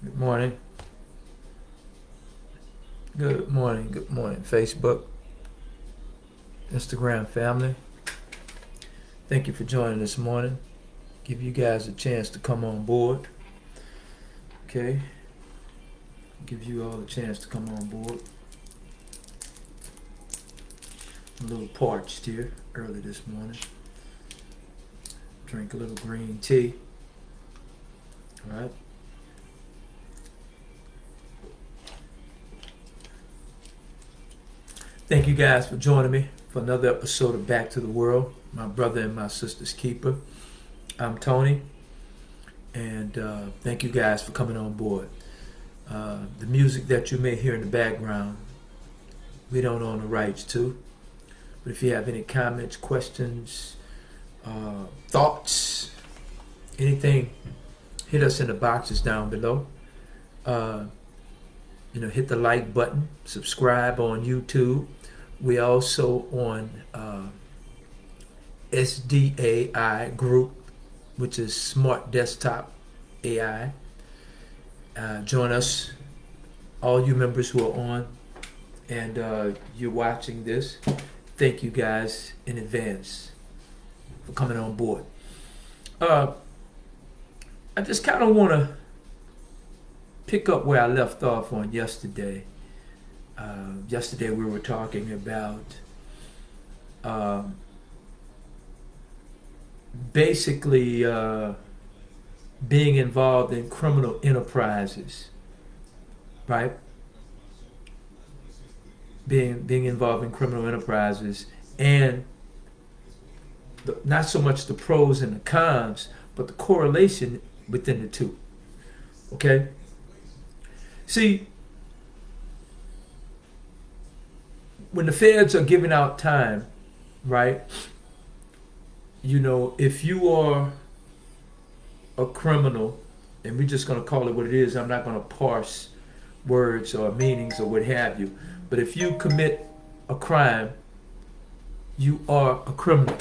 Good morning. Good morning. Good morning, Facebook, Instagram family. Thank you for joining this morning. Give you guys a chance to come on board. Okay. Give you all a chance to come on board. I'm a little parched here early this morning. Drink a little green tea. All right. Thank you guys for joining me for another episode of Back to the World, my brother and my sister's keeper. I'm Tony, and thank you guys for coming on board. The music that you may hear in the background, we don't own the rights to, but if you have any comments, questions, thoughts, anything, hit us in the boxes down below. Hit the like button, subscribe on YouTube. We also on SDAI group, which is Smart Desktop AI. Join us, all you members who are on and you're watching this. Thank you guys in advance for coming on board. I just kind of want to pick up where I left off on yesterday. Yesterday we were talking about basically being involved in criminal enterprises, right? Being involved in criminal enterprises, and not so much the pros and the cons, but the correlation within the two. Okay? See, when the feds are giving out time, right? If you are a criminal, and we're just going to call it what it is, I'm not going to parse words or meanings or what have you, but if you commit a crime, you are a criminal.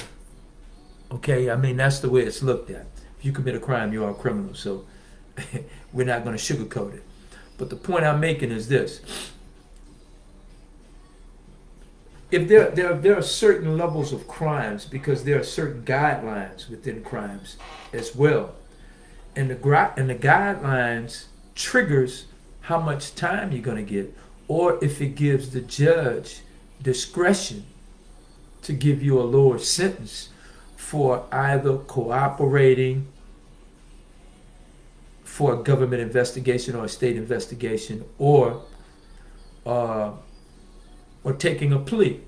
Okay? I mean, that's the way it's looked at. If you commit a crime, you are a criminal. So we're not going to sugarcoat it. But the point I'm making is this. If there are certain levels of crimes, because there are certain guidelines within crimes as well. And the guidelines triggers how much time you're going to get, or if it gives the judge discretion to give you a lower sentence for either cooperating for a government investigation or a state investigation, or taking a plea.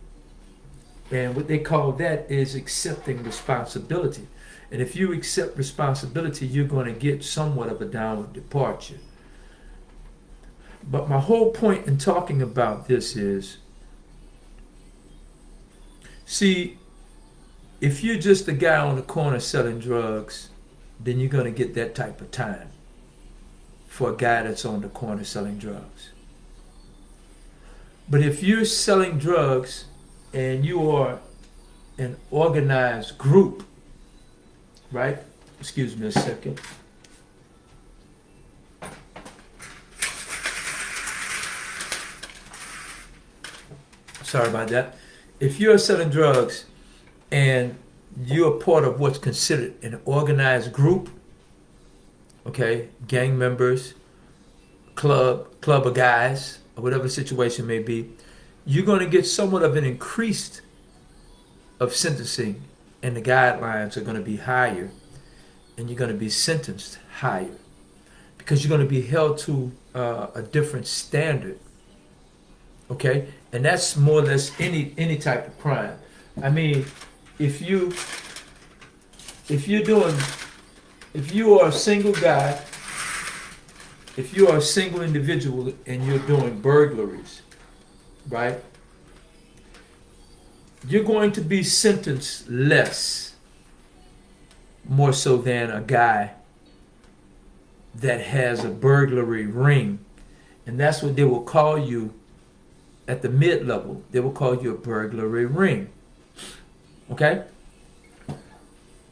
And what they call that is accepting responsibility. And if you accept responsibility, you're going to get somewhat of a downward departure. But my whole point in talking about this is, see, if you're just a guy on the corner selling drugs, then you're going to get that type of time for a guy that's on the corner selling drugs. But if you're selling drugs and you are an organized group, right? Excuse me a second. Sorry about that. If you're selling drugs and you're part of what's considered an organized group, okay, gang members, club of guys, or whatever the situation may be, you're going to get somewhat of an increase of sentencing, and the guidelines are going to be higher, and you're going to be sentenced higher, because you're going to be held to a different standard. Okay, and that's more or less any type of crime. I mean, if you are a single guy, if you are a single individual and you're doing burglaries, right? You're going to be sentenced less, more so than a guy that has a burglary ring. And that's what they will call you at the mid-level. They will call you a burglary ring. Okay?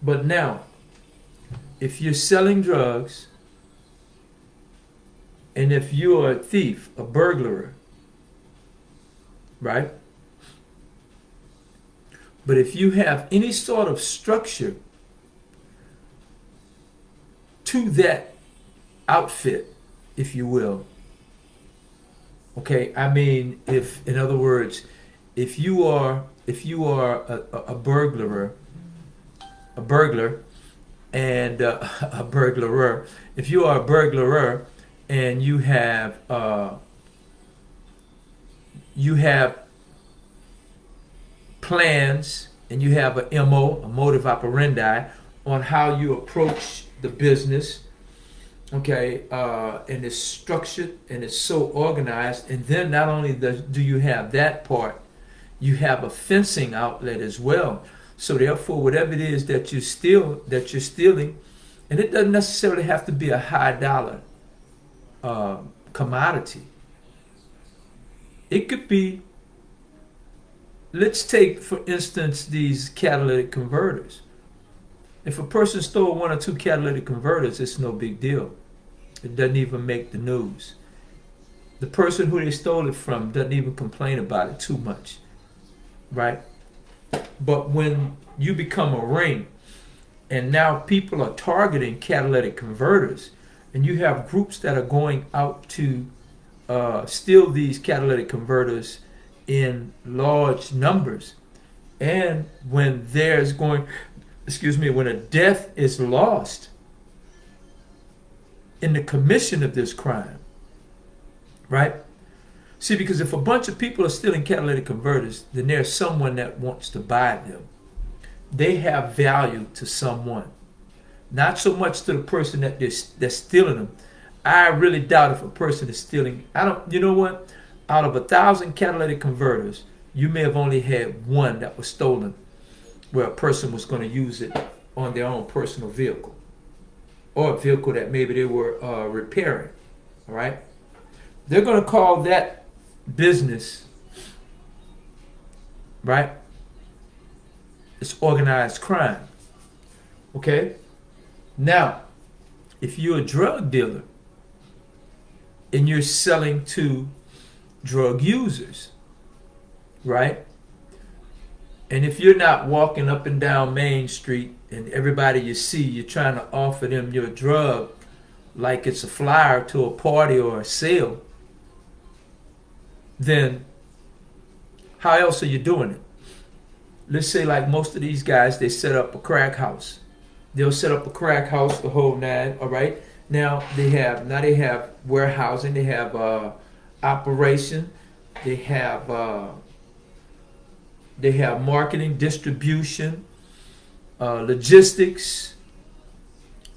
But now, if you're selling drugs And if you're a thief, a burglar, right? But if you have any sort of structure to that outfit, if you will, okay, I mean, if, in other words, if you are a burglar, and a burglarer, if you are a burglarer and you have plans and you have a MO, a motive operandi, on how you approach the business, okay, and it's structured and it's so organized, and then not only do you have that part, you have a fencing outlet as well. So therefore, whatever it is that you're stealing, and it doesn't necessarily have to be a high dollar commodity. It could be, let's take for instance these catalytic converters. If a person stole 1 or 2 catalytic converters, it's no big deal. It doesn't even make the news. The person who they stole it from doesn't even complain about it too much, right? But when you become a ring, and now people are targeting catalytic converters, and you have groups that are going out to steal these catalytic converters in large numbers, and when when a death is lost in the commission of this crime, right? See, because if a bunch of people are stealing catalytic converters, then there's someone that wants to buy them. They have value to someone, not so much to the person that's stealing them. I really doubt if a person is stealing. You know what? Out of 1,000 catalytic converters, you may have only had 1 that was stolen, where a person was going to use it on their own personal vehicle, or a vehicle that maybe they were repairing. All right, they're going to call that business, right? It's organized crime. Okay? Now, if you're a drug dealer and you're selling to drug users, right? And if you're not walking up and down Main Street and everybody you see, you're trying to offer them your drug like it's a flyer to a party or a sale, then how else are you doing it? Let's say like most of these guys, they set up a crack house. They'll set up a crack house, the whole 9, all right? Now they have warehousing, they have operation, they have marketing, distribution, logistics,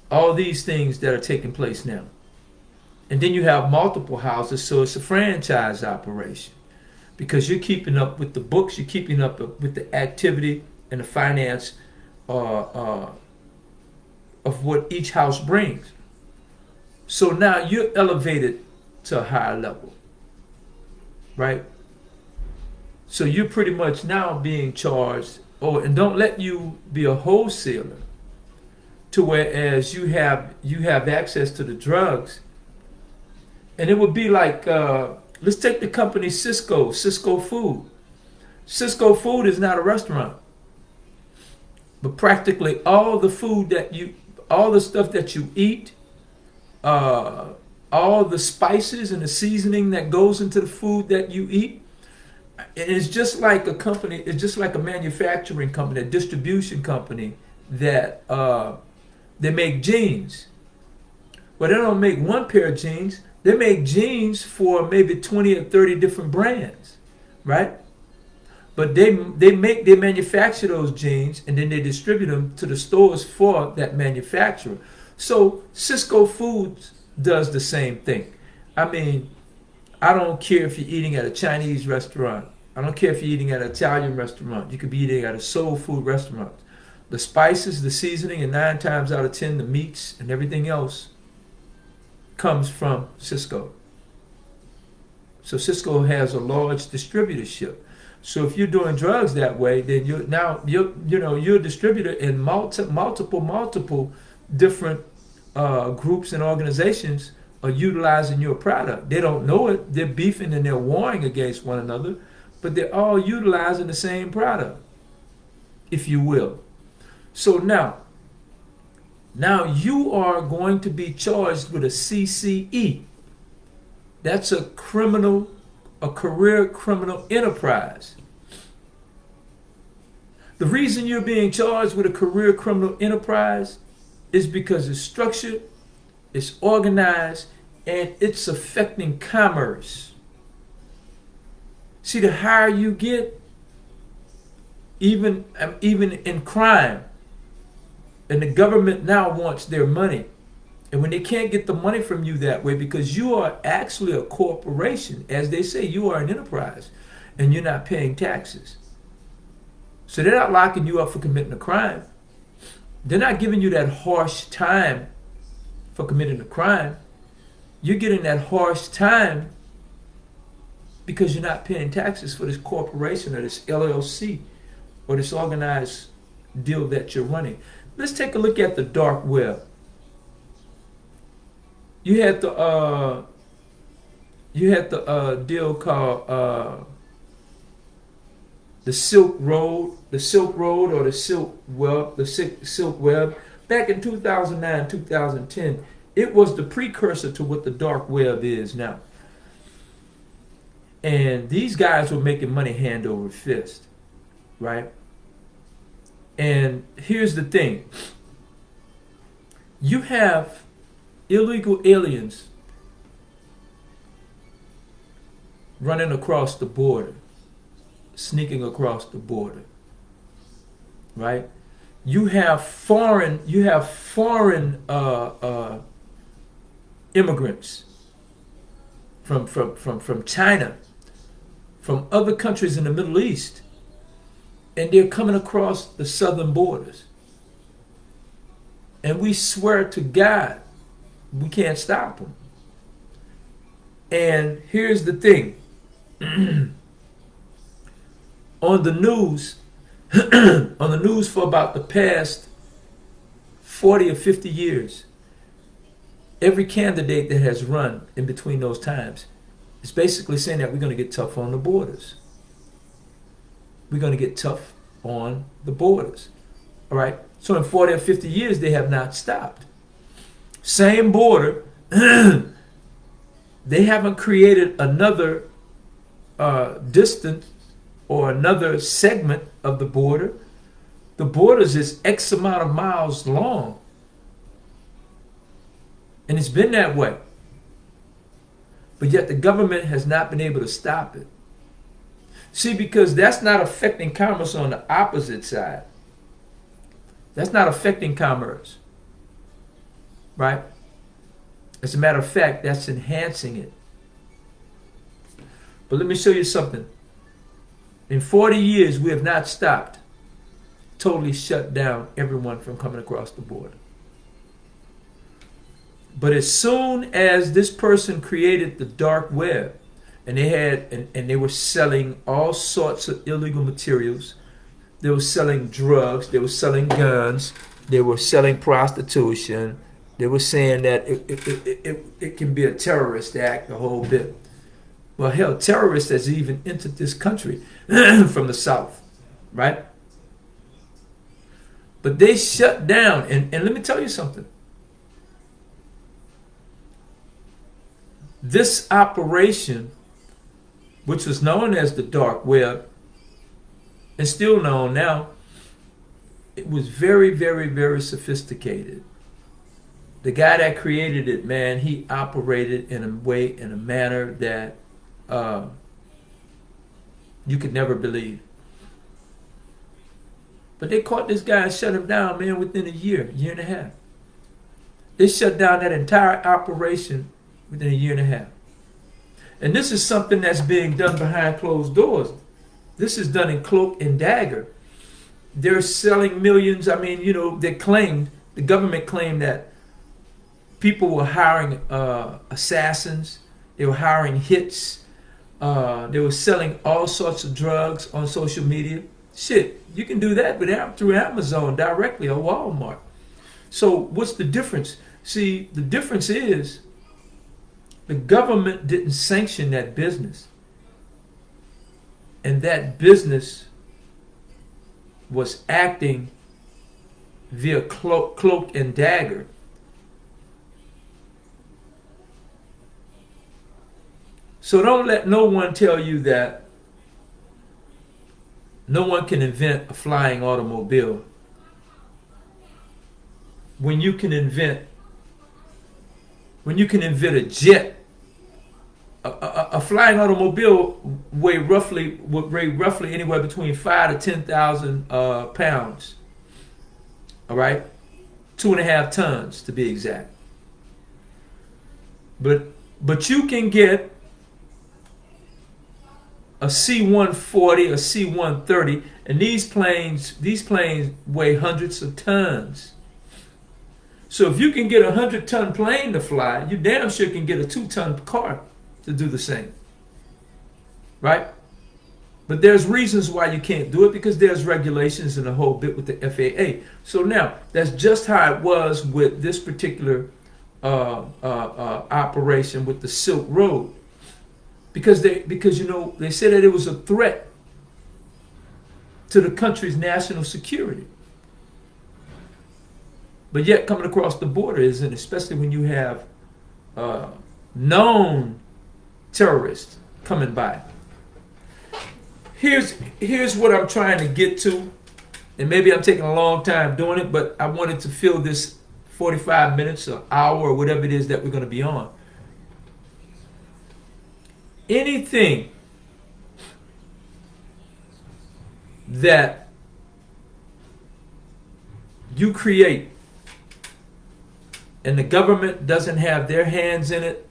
all these things that are taking place now. And then you have multiple houses, so it's a franchise operation, because you're keeping up with the books, you're keeping up with the activity and the finance of what each house brings. So now you're elevated to a higher level, right? So you're pretty much now being charged, and don't let you be a wholesaler, to whereas you have access to the drugs. And it would be like, let's take the company Cisco Food. Cisco Food is not a restaurant, but practically all the stuff that you eat, all the spices and the seasoning that goes into the food that you eat, it's just like a company, it's just like a manufacturing company, a distribution company that they make jeans. Well, they don't make one pair of jeans. They make jeans for maybe 20 or 30 different brands, right? But they manufacture those jeans, and then they distribute them to the stores for that manufacturer. So Cisco Foods does the same thing. I mean, I don't care if you're eating at a Chinese restaurant. I don't care if you're eating at an Italian restaurant. You could be eating at a soul food restaurant. The spices, the seasoning, and 9 times out of 10, the meats and everything else comes from Cisco. So Cisco has a large distributorship. So if you're doing drugs that way, then you're a distributor in multiple different groups and organizations are utilizing your product. They don't know it. They're beefing and they're warring against one another, but they're all utilizing the same product, if you will. So now you are going to be charged with a CCE. That's a career criminal enterprise. The reason you're being charged with a career criminal enterprise is because it's structured, it's organized, and it's affecting commerce. See, the higher you get, even in crime, and the government now wants their money. And when they can't get the money from you that way, because you are actually a corporation, as they say, you are an enterprise, and you're not paying taxes. So they're not locking you up for committing a crime. They're not giving you that harsh time for committing a crime. You're getting that harsh time because you're not paying taxes for this corporation or this LLC or this organized deal that you're running. Let's take a look at the dark web. You had the deal called the Silk Road, or the Silk Web. Back in 2009, 2010, it was the precursor to what the dark web is now. And these guys were making money hand over fist, right? And here's the thing. You have illegal aliens running across the border, sneaking across the border, right? You have foreign immigrants from China, from other countries in the Middle East, and they're coming across the southern borders. And we swear to God, we can't stop them. And here's the thing. On the news for about the past 40 or 50 years, every candidate that has run in between those times is basically saying that we're going to get tough on the borders. We're going to get tough on the borders. All right? So in 40 or 50 years, they have not stopped. Same border. They haven't created another distance or another segment of the border. The borders is X amount of miles long. And it's been that way. But yet the government has not been able to stop it. See, because that's not affecting commerce on the opposite side. That's not affecting commerce. Right? As a matter of fact, that's enhancing it. But let me show you something. In 40 years, we have not stopped, totally shut down everyone from coming across the border. But as soon as this person created the dark web, and they were selling all sorts of illegal materials, they were selling drugs, they were selling guns, they were selling prostitution, they were saying that it can be a terrorist act, the whole bit. Well, hell, terrorists has even entered this country from the south, right? But they shut down, and let me tell you something. This operation, which was known as the dark web, and still known now, it was very, very, very sophisticated. The guy that created it, man, he operated in a way, in a manner that you could never believe. But they caught this guy and shut him down, man, within a year and a half. They shut down that entire operation within a year and a half. And this is something that's being done behind closed doors. This is done in cloak and dagger. They're selling millions. I mean, you know, the government claimed that people were hiring assassins. They were hiring hits. They were selling all sorts of drugs on social media. Shit, you can do that through Amazon directly or Walmart. So what's the difference? See, the difference is The government didn't sanction that business. And that business was acting via cloak and dagger. So don't let no one tell you that no one can invent a flying automobile when you can invent a jet. A flying automobile would weigh roughly anywhere between 5,000 to 10,000 pounds. All right, 2.5 tons to be exact. But you can get a C-140, a C-130, and these planes weigh hundreds of tons. So if you can get a 100-ton plane to fly, you damn sure can get a 2-ton car to do the same, right? But there's reasons why you can't do it, because there's regulations and a whole bit with the FAA. So now that's just how it was with this particular operation with the Silk Road, because they said that it was a threat to the country's national security. But yet coming across the border isn't, especially when you have known terrorists coming by. Here's what I'm trying to get to, and maybe I'm taking a long time doing it, but I wanted to fill this 45 minutes, an hour, or whatever it is that we're going to be on. Anything that you create and the government doesn't have their hands in it.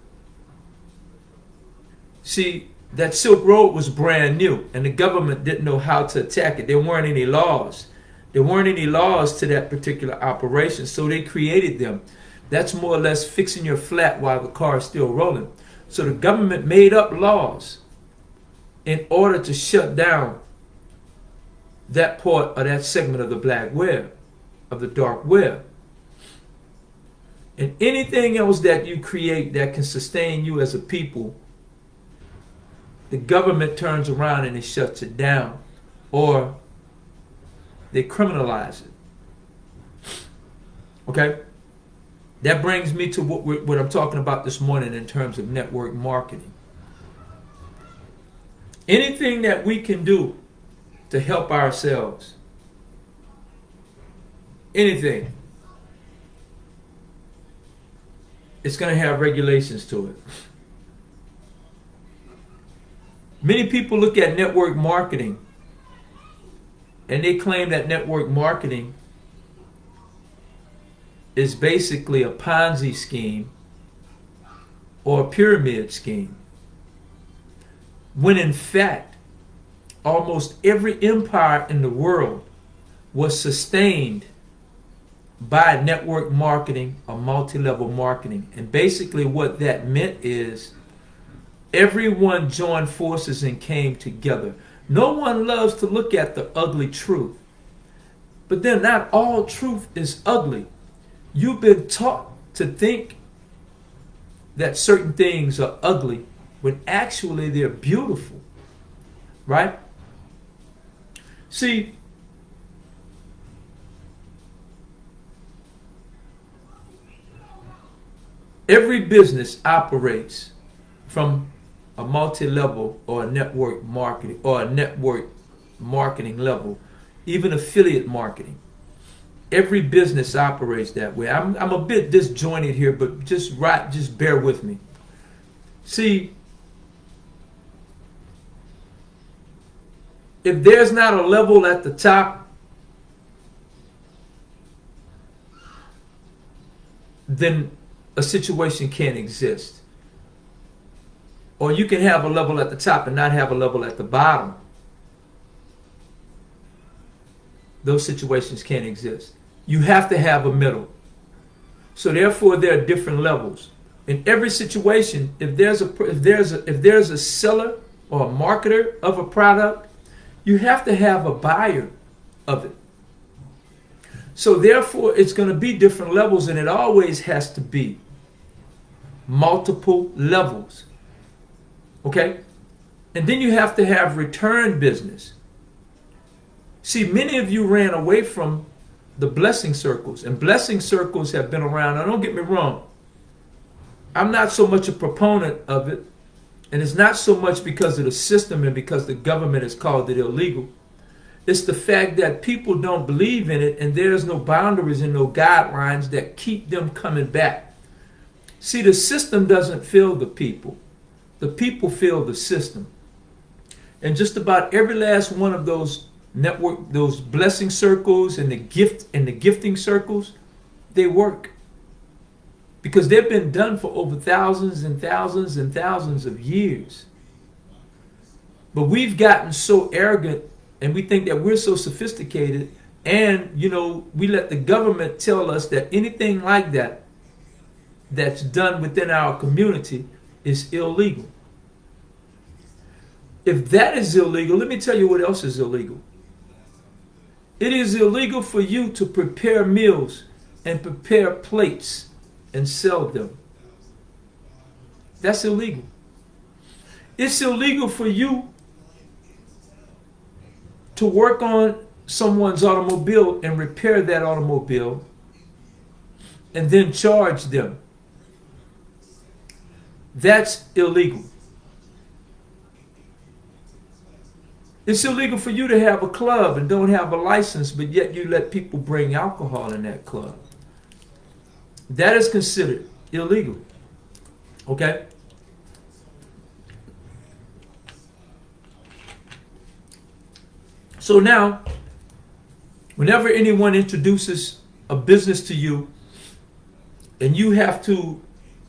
See, that Silk Road was brand new, and the government didn't know how to attack it. There weren't any laws. There weren't any laws to that particular operation, so they created them. That's more or less fixing your flat while the car is still rolling. So the government made up laws in order to shut down that part or that segment of the black web, of the dark web. And anything else that you create that can sustain you as a people, the government turns around and it shuts it down, or they criminalize it. Okay? That brings me to what I'm talking about this morning in terms of network marketing. Anything that we can do to help ourselves, anything, it's going to have regulations to it. Many people look at network marketing and they claim that network marketing is basically a Ponzi scheme or a pyramid scheme, when in fact almost every empire in the world was sustained by network marketing or multi-level marketing. And basically what that meant is everyone joined forces and came together. No one loves to look at the ugly truth, but then not all truth is ugly. You've been taught to think that certain things are ugly when actually they're beautiful, right? See, every business operates from a multi-level or a network marketing level, even affiliate marketing. Every business operates that way. I'm a bit disjointed here, but just bear with me. See, if there's not a level at the top, then a situation can't exist. Or you can have a level at the top and not have a level at the bottom. Those situations can't exist. You have to have a middle. So therefore, there are different levels. In every situation, if there's a seller or a marketer of a product, you have to have a buyer of it. So therefore, it's going to be different levels, and it always has to be. multiple levels. Okay? And then you have to have return business. See, many of you ran away from the blessing circles, and blessing circles have been around. Now, don't get me wrong. I'm not so much a proponent of it, and it's not so much because of the system and because the government has called it illegal. It's the fact that people don't believe in it, and there's no boundaries and no guidelines that keep them coming back. See, the system doesn't fill the people. The people fill the system. And just about every last one of those those blessing circles and the gifting circles, they work. Because they've been done for over thousands and thousands and thousands of years. But we've gotten so arrogant, and we think that we're so sophisticated, and we let the government tell us that anything like that that's done within our community is illegal. If that is illegal, let me tell you what else is illegal. It is illegal for you to prepare meals and prepare plates and sell them. That's illegal. It's illegal for you to work on someone's automobile and repair that automobile and then charge them. That's illegal. It's illegal for you to have a club and don't have a license, but yet you let people bring alcohol in that club. That is considered illegal. Okay? So now, whenever anyone introduces a business to you, and you have to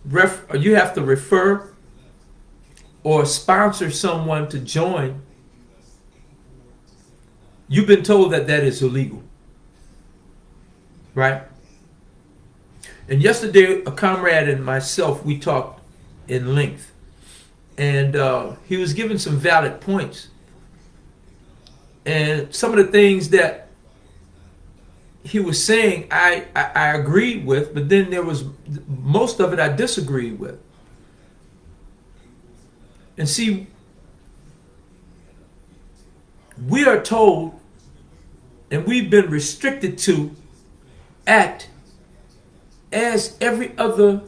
refer or sponsor someone to join, you've been told that that is illegal, right? And yesterday, a comrade and myself, we talked in length, and he was giving some valid points. And some of the things that he was saying, I agreed with, but then there was most of it I disagreed with. And see, we are told, and we've been restricted to act as every other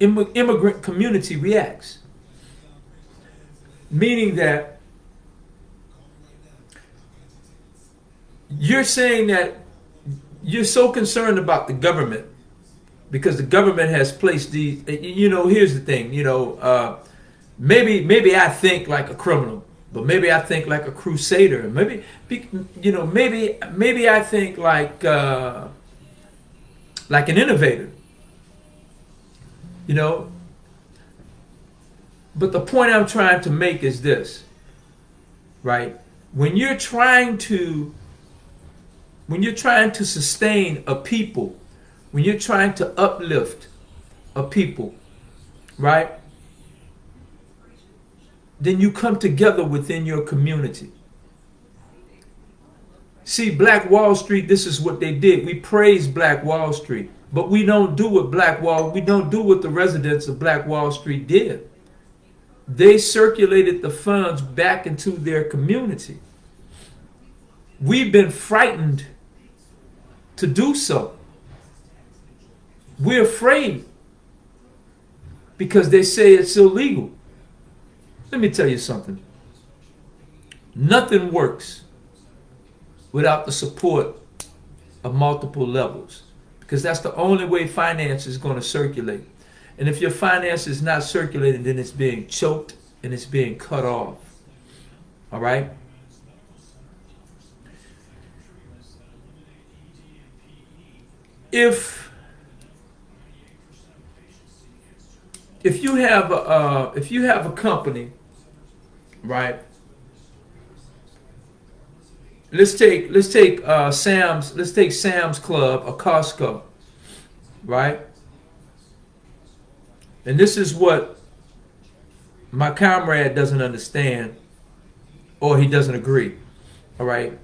immigrant community reacts. Meaning that you're saying that you're so concerned about the government because the government has placed these, here's the thing, maybe I think like a criminal. But maybe I think like a crusader. Maybe I think like an innovator. But the point I'm trying to make is this, right? When you're trying to sustain a people, when you're trying to uplift a people, right? Then you come together within your community. See, Black Wall Street, this is what they did. We praise Black Wall Street, but we don't do what the residents of Black Wall Street did. They circulated the funds back into their community. We've been frightened to do so. We're afraid because they say it's illegal. Let me tell you something. Nothing works without the support of multiple levels, because that's the only way finance is going to circulate. And if your finance is not circulating, then it's being choked and it's being cut off. All right? If you have a company, right? Let's take Sam's Club or Costco, right? And this is what my comrade doesn't understand, or he doesn't agree. All right.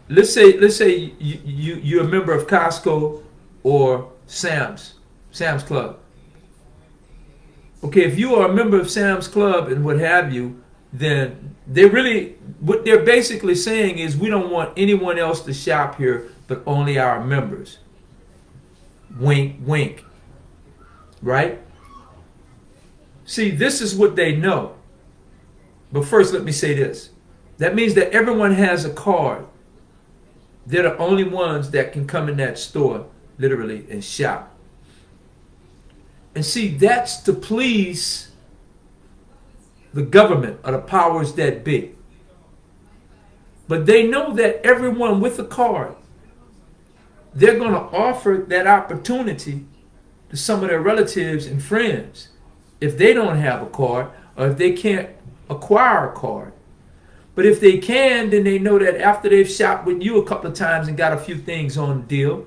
Let's say you're a member of Costco or Sam's Club. Okay, if you are a member of Sam's Club and what have you, then they really, what they're basically saying is we don't want anyone else to shop here but only our members. Wink, wink. Right? See, this is what they know. But first, let me say this. That means that everyone has a card. They're the only ones that can come in that store, literally, and shop. And see, that's to please the government or the powers that be. But they know that everyone with a card, they're going to offer that opportunity to some of their relatives and friends if they don't have a card or if they can't acquire a card. But if they can, then they know that after they've shopped with you a couple of times and got a few things on the deal,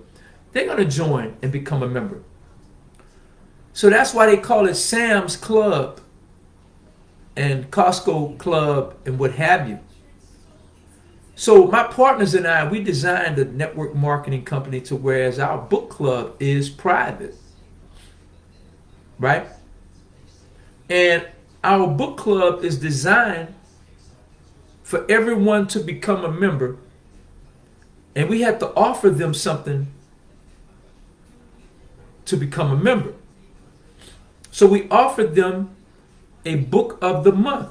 they're going to join and become a member. So that's why they call it Sam's Club and Costco Club and what have you. So my partners and I, we designed a network marketing company to whereas our book club is private. Right? And our book club is designed for everyone to become a member. And we have to offer them something to become a member. So we offered them a book of the month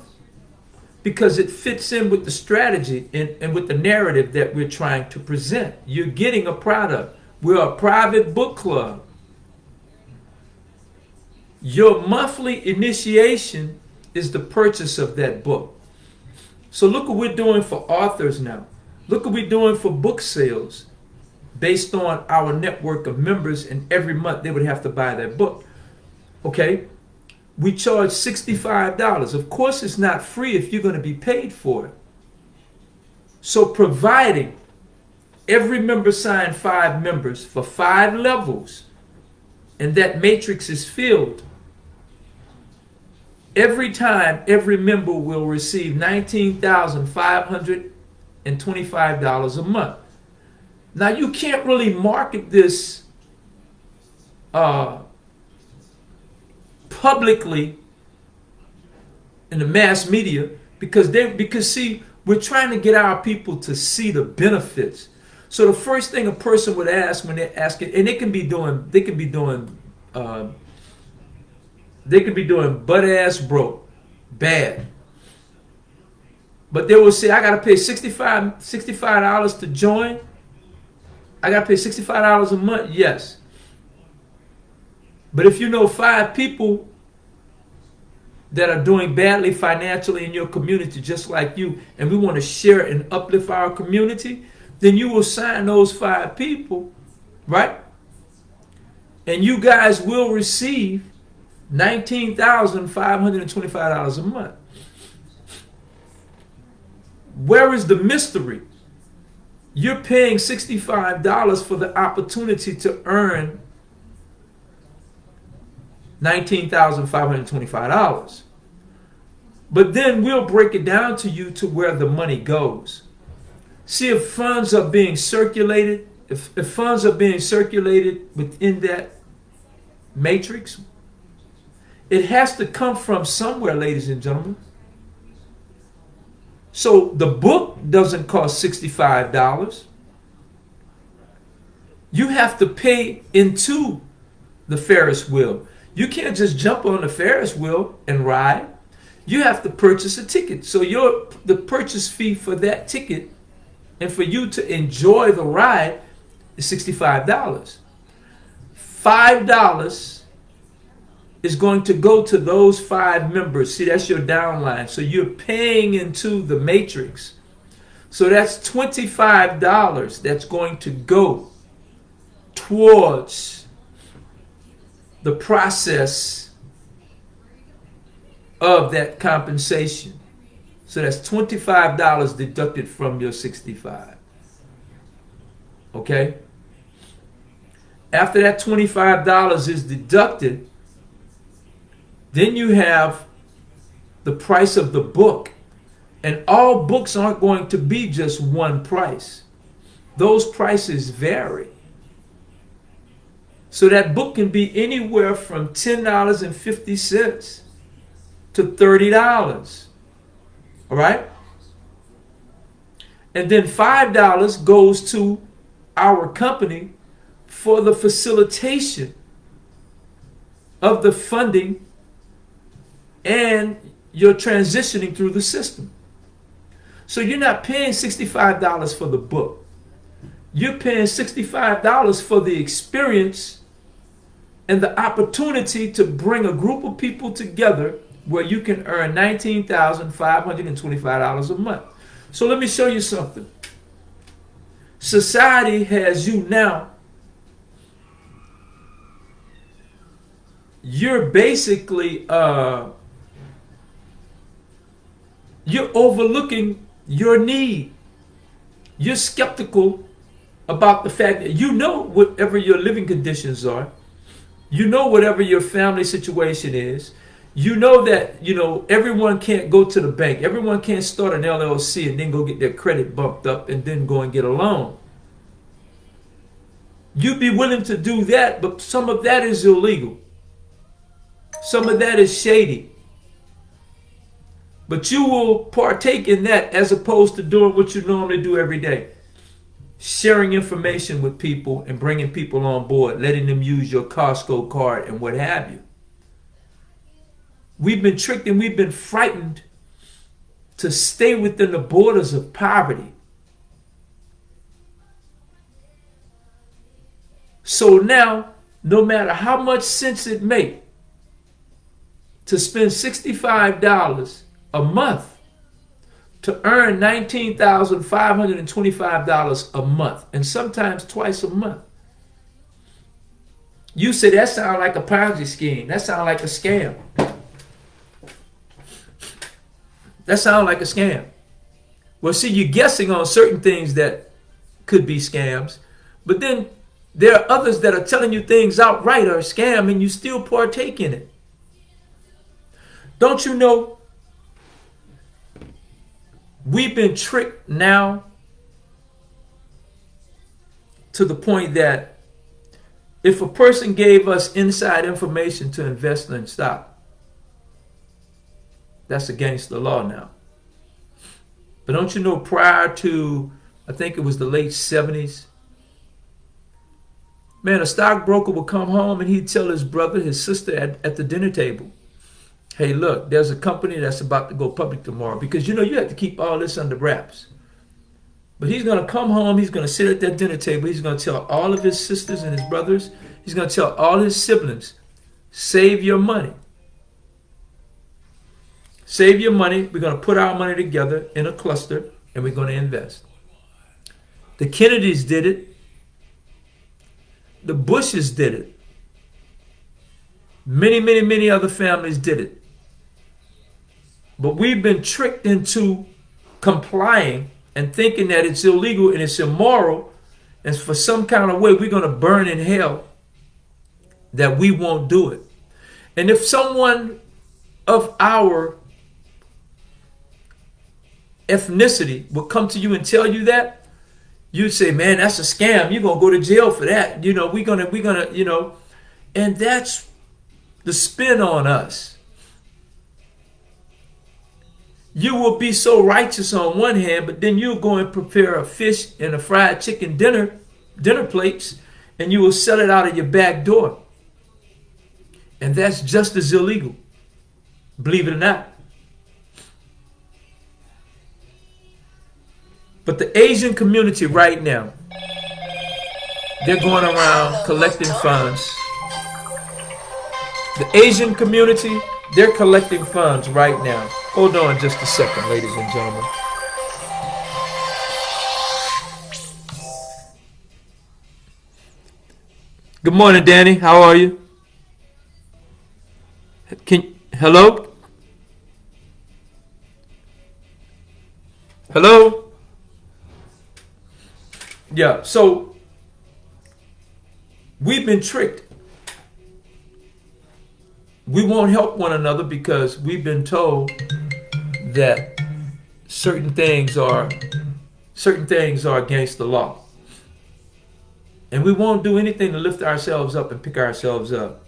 because it fits in with the strategy and with the narrative that we're trying to present. You're getting a product. We're a private book club. Your monthly initiation is the purchase of that book. So look what we're doing for authors now. Look what we're doing for book sales based on our network of members, and every month they would have to buy that book. Okay? We charge $65. Of course, it's not free if you're going to be paid for it. So providing every member sign 5 members for 5 levels, and that matrix is filled, every time every member will receive $19,525 a month. Now you can't really market this publicly in the mass media because see, we're trying to get our people to see the benefits. So the first thing a person would ask when they're asking, and they can be doing butt ass broke, bad. But they will say, I gotta pay $65 to join. I gotta pay $65 a month, yes. But if you know 5 people that are doing badly financially in your community just like you, and we want to share and uplift our community, then you will sign those 5 people, right? And you guys will receive $19,525 a month. Where is the mystery? You're paying $65 for the opportunity to earn $19,525. But then we'll break it down to you to where the money goes. See, if funds are being circulated, if funds are being circulated within that matrix, it has to come from somewhere, ladies and gentlemen. So the book doesn't cost $65. You have to pay into the Ferris wheel. You can't just jump on the Ferris wheel and ride. You have to purchase a ticket. So the purchase fee for that ticket and for you to enjoy the ride is $65. $5 is going to go to those 5 members. See, that's your downline. So you're paying into the matrix. So that's $25 that's going to go towards the process of that compensation. So that's $25 deducted from your $65. Okay? After that $25 is deducted, then you have the price of the book. And all books aren't going to be just one price. Those prices vary. So that book can be anywhere from $10.50 to $30. All right? And then $5 goes to our company for the facilitation of the funding and your transitioning through the system. So you're not paying $65 for the book. You're paying $65 for the experience and the opportunity to bring a group of people together where you can earn $19,525 a month. So let me show you something. Society has you now. You're basically you're overlooking your need. You're skeptical about the fact that you know whatever your living conditions are. You know whatever your family situation is. You know that, everyone can't go to the bank. Everyone can't start an LLC and then go get their credit bumped up and then go and get a loan. You'd be willing to do that, but some of that is illegal. Some of that is shady. But you will partake in that as opposed to doing what you normally do every day. Sharing information with people and bringing people on board, letting them use your Costco card and what have you. We've been tricked and we've been frightened to stay within the borders of poverty. So now, no matter how much sense it makes to spend $65 a month to earn $19,525 a month, and sometimes twice a month. You say that sounds like a Ponzi scheme. That sounds like a scam. That sounds like a scam. Well, see, you're guessing on certain things that could be scams, but then there are others that are telling you things outright are a scam and you still partake in it. Don't you know we've been tricked now to the point that if a person gave us inside information to invest in stock, that's against the law now. But don't you know prior to, I think it was the late 70s, man, a stockbroker would come home and he'd tell his brother, his sister at the dinner table, hey, look, there's a company that's about to go public tomorrow. Because, you have to keep all this under wraps. But he's going to come home, he's going to sit at that dinner table, he's going to tell all of his sisters and his brothers, he's going to tell all his siblings, save your money. Save your money. We're going to put our money together in a cluster and we're going to invest. The Kennedys did it. The Bushes did it. Many, many, many other families did it. But we've been tricked into complying and thinking that it's illegal and it's immoral, and for some kind of way we're going to burn in hell, that we won't do it. And if someone of our ethnicity will come to you and tell you that, you say, man, that's a scam. You're going to go to jail for that. We're going to, and that's the spin on us. You will be so righteous on one hand, but then you'll go and prepare a fish and a fried chicken dinner plates, and you will sell it out of your back door. And that's just as illegal, believe it or not. But the Asian community right now, they're going around collecting funds. The Asian community, they're collecting funds right now. Hold on just a second, ladies and gentlemen. Good morning, Danny. How are you? Hello? Hello? Yeah, so we've been tricked. We won't help one another because we've been told that certain things are against the law. And we won't do anything to lift ourselves up and pick ourselves up.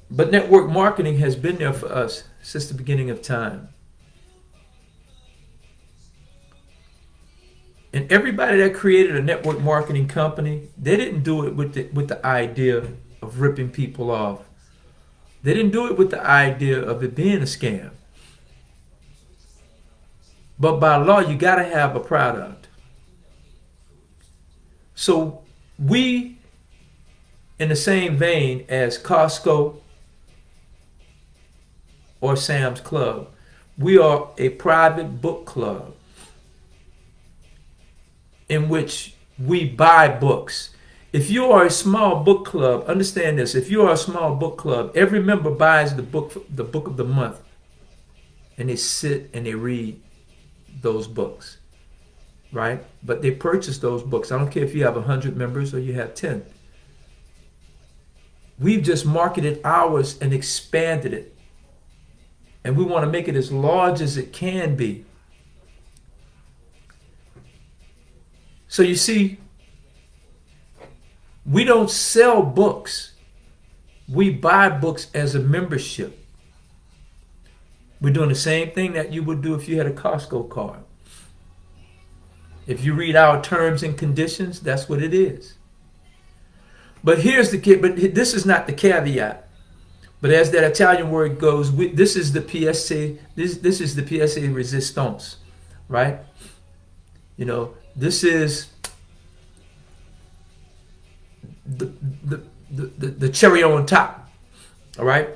But network marketing has been there for us since the beginning of time. And everybody that created a network marketing company, they didn't do it with the idea of ripping people off. They didn't do it with the idea of it being a scam. But by law, you got to have a product. So we, in the same vein as Costco or Sam's Club, we are a private book club in which we buy books. If you are a small book club, understand this. If you are a small book club, every member buys the book of the month, and they sit and they read those books, right? But they purchase those books. I don't care if you have 100 members or you have 10. We've just marketed ours and expanded it, and we want to make it as large as it can be. So you see, we don't sell books. We buy books as a membership. We're doing the same thing that you would do if you had a Costco card. If you read our terms and conditions, that's what it is. But this is not the caveat. But as that Italian word goes, this is the PSA. This is the PSA resistance, right? You know, this is the cherry on top. All right.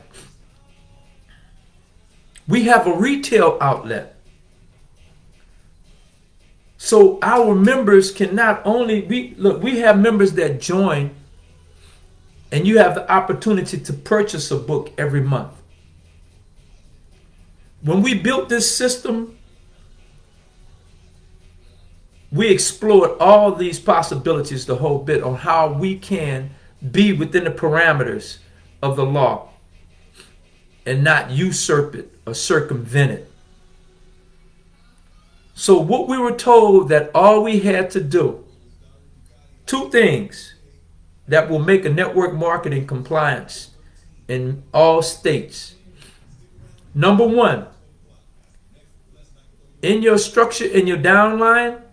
We have a retail outlet. So our members can not only we have members that join, and you have the opportunity to purchase a book every month. When we built this system, we explored all these possibilities the whole bit on how we can be within the parameters of the law and not usurp it or circumvent it. So what we were told that all we had to do, two things that will make a network marketing compliance in all states. Number one, in your structure, in your downline,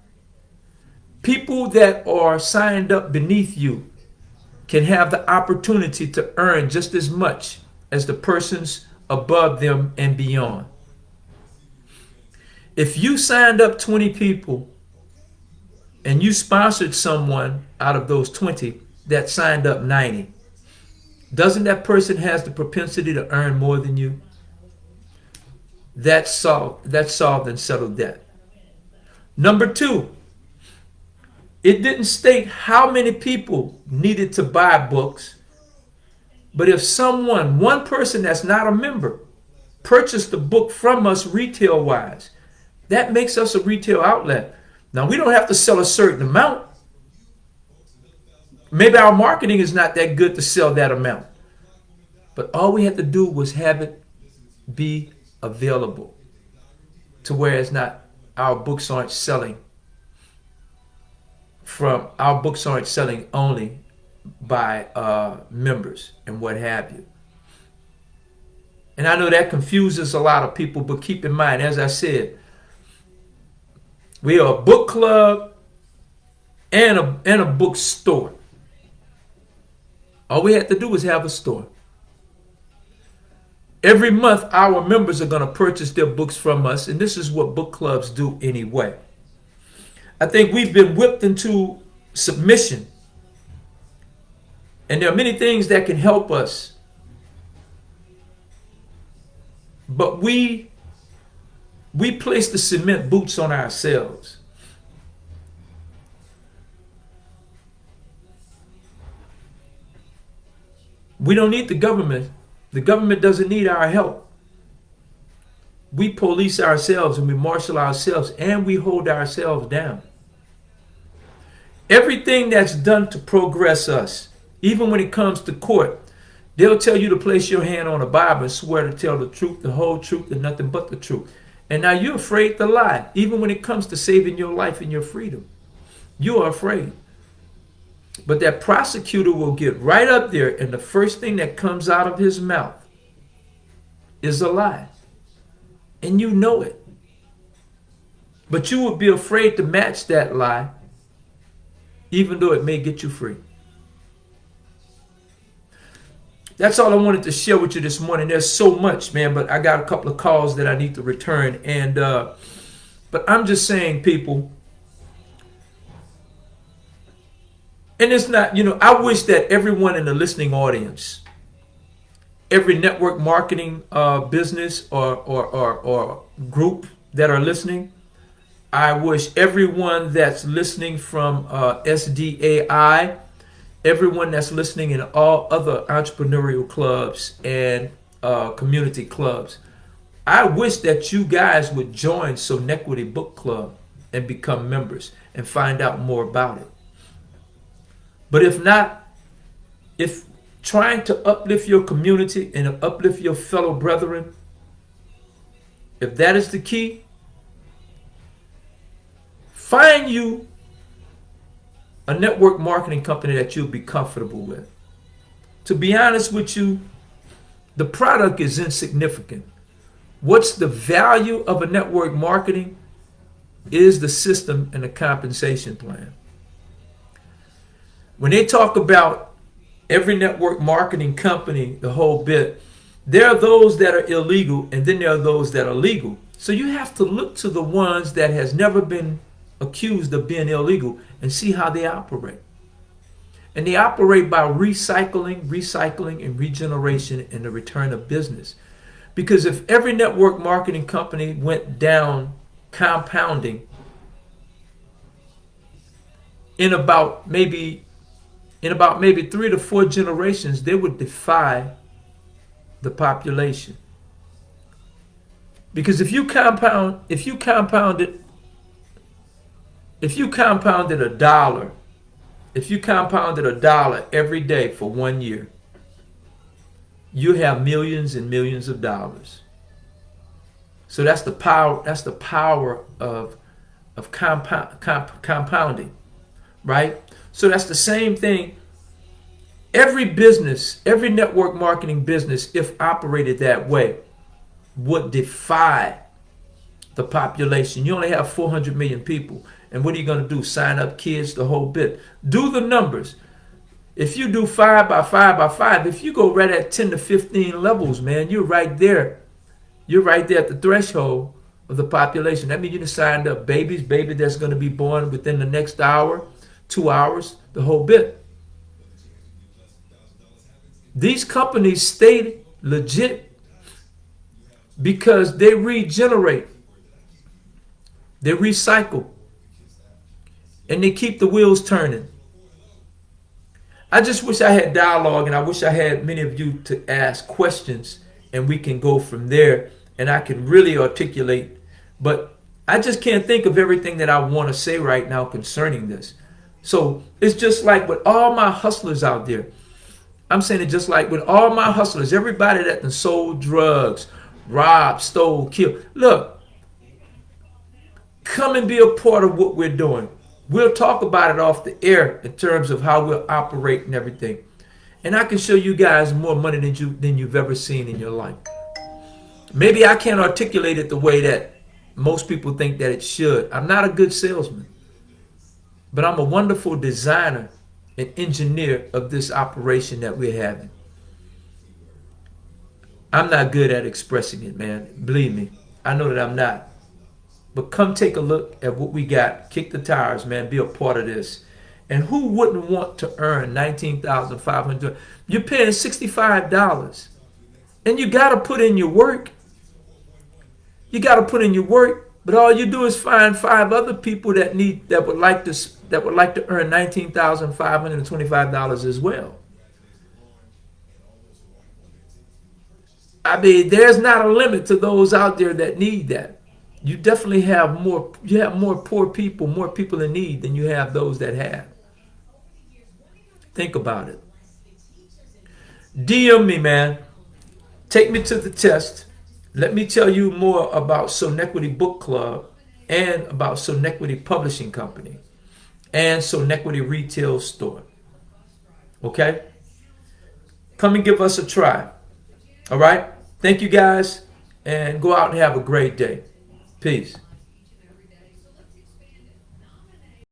people that are signed up beneath you can have the opportunity to earn just as much as the persons above them and beyond. If you signed up 20 people and you sponsored someone out of those 20 that signed up 90, doesn't that person has the propensity to earn more than you? That's solved and settled that. Number two, it didn't state how many people needed to buy books, but if one person that's not a member, purchased the book from us retail-wise, that makes us a retail outlet. Now, we don't have to sell a certain amount. Maybe our marketing is not that good to sell that amount. But all we had to do was have it be available to where it's not, our books aren't selling only by members and what have you. And I know that confuses a lot of people, but keep in mind, as I said, we are a book club and a bookstore. All we had to do was have a store. Every month, our members are going to purchase their books from us, and this is what book clubs do anyway. I think we've been whipped into submission, and there are many things that can help us, but we place the cement boots on ourselves. We don't need the government. The government doesn't need our help. We police ourselves and we marshal ourselves and we hold ourselves down. Everything that's done to progress us, even when it comes to court, they'll tell you to place your hand on a Bible and swear to tell the truth, the whole truth, and nothing but the truth. And now you're afraid to lie, even when it comes to saving your life and your freedom. You are afraid. But that prosecutor will get right up there, and the first thing that comes out of his mouth is a lie. And you know it. But you would be afraid to match that lie, even though it may get you free. That's all I wanted to share with you this morning. There's so much, man, but I got a couple of calls that I need to return. But I'm just saying, people, and it's not, I wish that everyone in the listening audience, every network marketing business or group that are listening, I wish everyone that's listening from SDAI, everyone that's listening in all other entrepreneurial clubs and community clubs, I wish that you guys would join Sonetquity Book Club and become members and find out more about it. But if not, if trying to uplift your community and uplift your fellow brethren, if that is the key, find you a network marketing company that you'll be comfortable with. To be honest with you, the product is insignificant. What's the value of a network marketing is the system and the compensation plan. When they talk about every network marketing company, the whole bit, there are those that are illegal and then there are those that are legal. So you have to look to the ones that has never been accused of being illegal and see how they operate. And they operate by recycling, and regeneration and the return of business. Because if every network marketing company went down compounding in about maybe 3 to 4 generations, they would defy the population. Because if you compounded a dollar every day for 1 year, you have millions and millions of dollars. So that's the power of compounding, right? So that's the same thing. Every business, every network marketing business, if operated that way, would defy the population. You only have 400 million people. And what are you going to do? Sign up kids, the whole bit. Do the numbers. If you do 5 by 5 by 5, if you go right at 10 to 15 levels, man, you're right there. You're right there at the threshold of the population. That means you just signed up baby that's going to be born within the next hour, 2 hours, the whole bit. These companies stay legit because they regenerate, they recycle, and they keep the wheels turning. I just wish I had dialogue, and I wish I had many of you to ask questions, and we can go from there, and I can really articulate. But I just can't think of everything that I want to say right now concerning this. So it's just like with all my hustlers out there. I'm saying it just like with all my hustlers, everybody that done sold drugs, robbed, stole, killed. Look, come and be a part of what we're doing. We'll talk about it off the air in terms of how we'll operate and everything. And I can show you guys more money than you've ever seen in your life. Maybe I can't articulate it the way that most people think that it should. I'm not a good salesman, but I'm a wonderful designer and engineer of this operation that we're having. I'm not good at expressing it, man. Believe me, I know that I'm not. But come take a look at what we got. Kick the tires, man. Be a part of this. And who wouldn't want to earn $19,500? You're paying $65. And you got to put in your work. You got to put in your work. But all you do is find 5 other people that would like to earn $19,525 as well. I mean, there's not a limit to those out there that need that. You definitely have more. You have more poor people, more people in need than you have those that have. Think about it. DM me, man. Take me to the test. let me tell you more about Sonetquity Bookclub and about Sonetquity Publishing Company and Sonetquity Retail Store. Okay? Come and give us a try. All right? Thank you guys, and go out and have a great day. Peace.